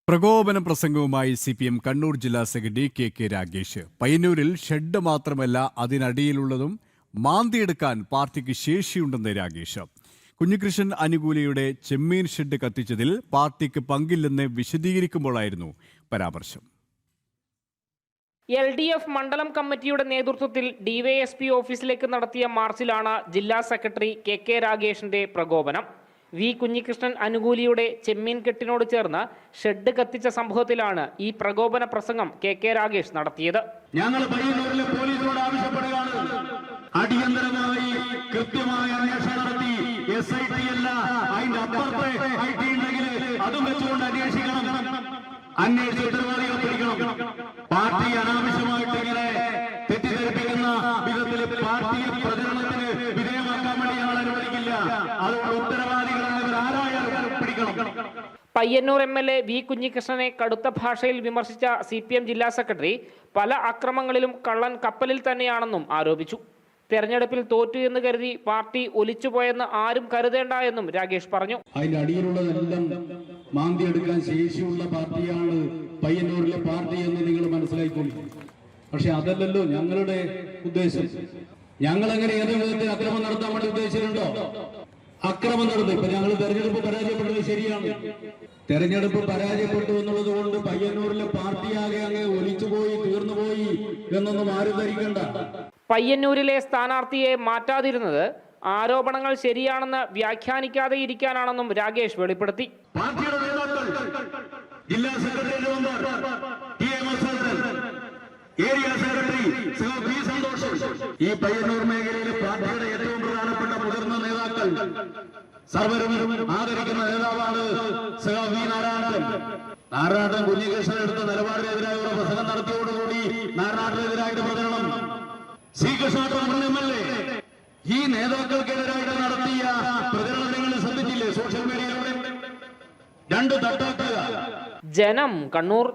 പ്രകോപന പ്രസംഗവുമായി CPM Kannur ജില്ലാ secretary KK Ragesh. പയ്യന്നൂരിൽ shed മാത്രമല്ല അതിനടിയിലുള്ളതും മാന്തിയെടുക്കാൻ പാർട്ടിക്ക് ശേഷിയുണ്ടെന്ന് രാഗേഷ്. കുഞ്ഞികൃഷ്ണൻ അനുകൂലിയുടെ ചെമ്മീൻ ഷെഡ് കത്തിച്ചതിൽ പാർട്ടിക്ക് പങ്കില്ലെന്ന് വിശദീകരിക്കുമ്പോഴായിരുന്നു പരാമർശം. LDF മണ്ഡലം കമ്മിറ്റിയുടെ നേതൃത്വത്തിൽ DYSP ഓഫീസിലേക്ക് നടത്തിയ മാർച്ചിലാണ് ജില്ലാ സെക്രട്ടറി KK രാഗേഷിന്റെ പ്രകോപനം. V കുഞ്ഞികൃഷ്ണൻ അനുകൂലിയുടെ ചെമ്മീൻ കെട്ടിനോട് ചേർന്ന് ഷെഡ് കത്തിച്ച സംഭവത്തിലാണ് ഈ പ്രകോപന പ്രസംഗം KK രാഗേഷ് നടത്തിയത്. ഞങ്ങൾ പയ്യന്നൂരിലെ പോലീസിനോട് ആവശ്യപ്പെടുകയാണ്, അടിയന്തരമായി കൃത്യമായ അന്വേഷണം നടത്തി SIT അല്ല അതിന്റെ അപ്പുറത്തെ IT ഉണ്ടെങ്കിൽ അതും വെച്ചുകൊണ്ട് അന്വേഷിക്കണം, അന്വേഷിച്ച് ഉത്തരവാദികൾ പിടിക്കണം. പാർട്ടി അനാവശ്യമായിട്ട് ഇങ്ങനെ തെറ്റിദ്ധരിപ്പിക്കുന്ന വിധത്തിൽ പാർട്ടിയെ പ്രചരണത്തിന് വിധേയമാക്കാൻ വേണ്ടി ഞങ്ങൾ അനുവദിക്കില്ല. അതുകൊണ്ട് ഉത്തരവാദികളായവർ ആരായാലും പിടിക്കണം. പയ്യന്നൂർ MLA V കുഞ്ഞികൃഷ്ണനെ കടുത്ത ഭാഷയിൽ വിമർശിച്ച CPM ജില്ലാ സെക്രട്ടറി പല അക്രമങ്ങളിലും കള്ളൻ കപ്പലിൽ തന്നെയാണെന്നും ആരോപിച്ചു. തെരഞ്ഞെടുപ്പിൽ തോറ്റു എന്ന് കരുതി പാർട്ടി ഒലിച്ചുപോയെന്ന് ആരും കരുതേണ്ട എന്നും രാഗേഷ് പറഞ്ഞു. അതിന്റെ അടിയിലുള്ളതെല്ലാം മാന്തിയെടുക്കാൻ ശേഷിയുള്ള പാർട്ടിയാണ് പയ്യന്നൂരിലെ പാർട്ടി എന്ന് നിങ്ങൾ മനസ്സിലായിക്കൊള്ളു. പക്ഷെ അതല്ലല്ലോ ഞങ്ങളുടെ ഉദ്ദേശം. ഞങ്ങൾ അങ്ങനെ ഏത് വിധത്തിൽ അക്രമം നടത്താൻ വേണ്ടി ഉദ്ദേശിച്ചിട്ടുണ്ടോ? അക്രമം നടന്നു. ഇപ്പൊ ഞങ്ങൾ തെരഞ്ഞെടുപ്പ് പരാജയപ്പെട്ടത് ശരിയാണ്. തെരഞ്ഞെടുപ്പ് പരാജയപ്പെട്ടു എന്നുള്ളത് കൊണ്ട് പയ്യന്നൂരിലെ പാർട്ടിയാകെ അങ്ങ് ഒലിച്ചുപോയി തീർന്നുപോയി എന്നൊന്നും ആരും ധരിക്കണ്ട. പയ്യന്നൂരിലെ സ്ഥാനാർത്ഥിയെ മാറ്റാതിരുന്നത് ആരോപണങ്ങൾ ശരിയാണെന്ന് വ്യാഖ്യാനിക്കാതെ ഇരിക്കാനാണെന്നും രാഗേഷ് വെളിപ്പെടുത്തി. പാർട്ടിയുടെ നേതാക്കൾ, ജില്ലാ സെക്രട്ടറി ഏരിയ സെക്രട്ടറി സന്തോഷം, ഈ പയ്യന്നൂർ മേഖലയിലെ പാർട്ടിയുടെ ഏറ്റവും പ്രധാനപ്പെട്ട മുതിർന്ന നേതാക്കൾ, സർവരും ആദരിക്കുന്ന നേതാവാണ് നാരായണൻ. കുഞ്ഞികൃഷ്ണൻ എടുത്ത നിലപാടിനെതിരായ ഒരു പ്രസംഗം നടത്തിയോടുകൂടി നാരായണനെതിരായിട്ട് പ്രചരണം ശ്രീകൃഷ്ണൻ MLA ഈ നേതാക്കൾക്കെതിരായിട്ട് നടത്തിയ പ്രചരണം നിങ്ങൾ ശ്രദ്ധിച്ചില്ലേ? സോഷ്യൽ മീഡിയയിലൂടെ രണ്ട് തട്ടാക്കുക. ജനം, കണ്ണൂർ.